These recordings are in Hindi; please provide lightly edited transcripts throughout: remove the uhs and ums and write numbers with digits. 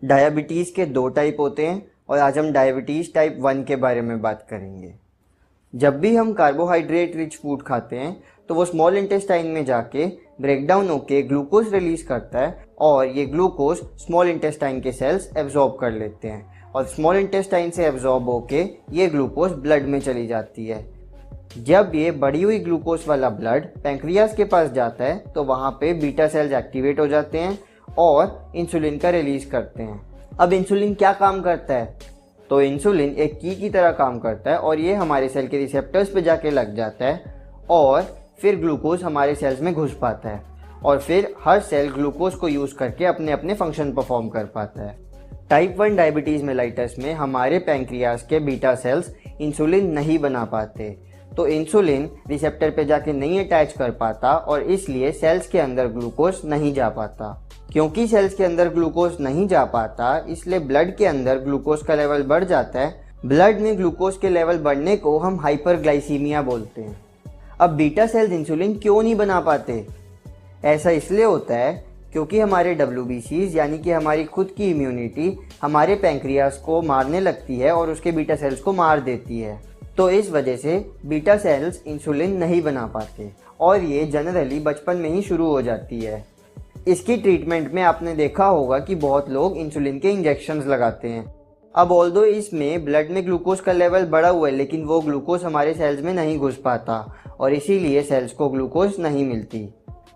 डायबिटीज़ के दो टाइप होते हैं और आज हम डायबिटीज़ टाइप 1 के बारे में बात करेंगे। जब भी हम कार्बोहाइड्रेट रिच फूड खाते हैं तो वो स्मॉल इंटेस्टाइन में जाके ब्रेक डाउन होके ग्लूकोज रिलीज़ करता है और ये ग्लूकोज स्मॉल इंटेस्टाइन के सेल्स एब्जॉर्ब कर लेते हैं और स्मॉल इंटेस्टाइन से एब्जॉर्ब होके ये ग्लूकोज ब्लड में चली जाती है। जब ये बढ़ी हुई ग्लूकोज वाला ब्लड पैंक्रियाज के पास जाता है तो वहाँ पे बीटा सेल्स एक्टिवेट हो जाते हैं और इंसुलिन का रिलीज़ करते हैं। अब इंसुलिन क्या काम करता है? तो इंसुलिन एक की तरह काम करता है और ये हमारे सेल के रिसेप्टर्स पे जाके लग जाता है और फिर ग्लूकोज हमारे सेल्स में घुस पाता है और फिर हर सेल ग्लूकोज को यूज़ करके अपने अपने फंक्शन परफॉर्म कर पाता है। टाइप 1 डायबिटीज़ मेलाइटस में हमारे पैंक्रियाज के बीटा सेल्स इंसुलिन नहीं बना पाते, तो इंसुलिन रिसेप्टर पे जाके नहीं अटैच कर पाता और इसलिए सेल्स के अंदर ग्लूकोज नहीं जा पाता। क्योंकि सेल्स के अंदर ग्लूकोज नहीं जा पाता इसलिए ब्लड के अंदर ग्लूकोज का लेवल बढ़ जाता है। ब्लड में ग्लूकोज के लेवल बढ़ने को हम हाइपरग्लाइसीमिया बोलते हैं। अब बीटा सेल्स इंसुलिन क्यों नहीं बना पाते? ऐसा इसलिए होता है क्योंकि हमारे WBCs यानी कि हमारी खुद की इम्यूनिटी हमारे पैंक्रियाज को मारने लगती है और उसके बीटा सेल्स को मार देती है। तो इस वजह से बीटा सेल्स इंसुलिन नहीं बना पाते और ये जनरली बचपन में ही शुरू हो जाती है। इसकी ट्रीटमेंट में आपने देखा होगा कि बहुत लोग इंसुलिन के इंजेक्शंस लगाते हैं। अब ऑल्दो इसमें ब्लड में ग्लूकोज का लेवल बढ़ा हुआ है लेकिन वो ग्लूकोज हमारे सेल्स में नहीं घुस पाता और इसीलिए सेल्स को ग्लूकोज नहीं मिलती।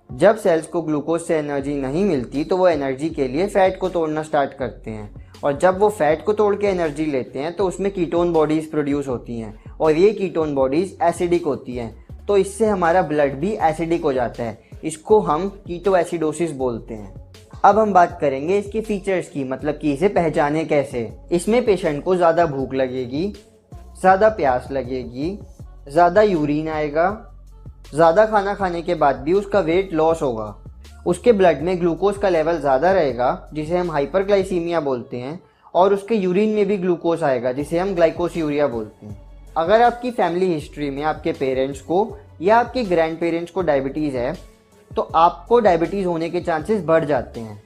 जब सेल्स को ग्लूकोज से एनर्जी नहीं मिलती तो वो एनर्जी के लिए फैट को तोड़ना स्टार्ट करते हैं और जब वो फैट को तोड़ के एनर्जी लेते हैं तो उसमें कीटोन बॉडीज़ प्रोड्यूस होती हैं और ये कीटोन बॉडीज़ एसिडिक होती हैं, तो इससे हमारा ब्लड भी एसिडिक हो जाता है। इसको हम कीटोएसिडोसिस बोलते हैं। अब हम बात करेंगे इसके फीचर्स की, मतलब कि इसे पहचाने कैसे। इसमें पेशेंट को ज़्यादा भूख लगेगी, ज़्यादा प्यास लगेगी, ज़्यादा यूरिन आएगा, ज़्यादा खाना खाने के बाद भी उसका वेट लॉस होगा, उसके ब्लड में ग्लूकोज का लेवल ज़्यादा रहेगा जिसे हम हाइपरग्लाइसीमिया बोलते हैं और उसके यूरिन में भी ग्लूकोज आएगा जिसे हम ग्लाइकोसियूरिया बोलते हैं। अगर आपकी फैमिली हिस्ट्री में आपके पेरेंट्स को या आपके ग्रैंड पेरेंट्स को डायबिटीज़ है तो आपको डायबिटीज़ होने के चांसेस बढ़ जाते हैं।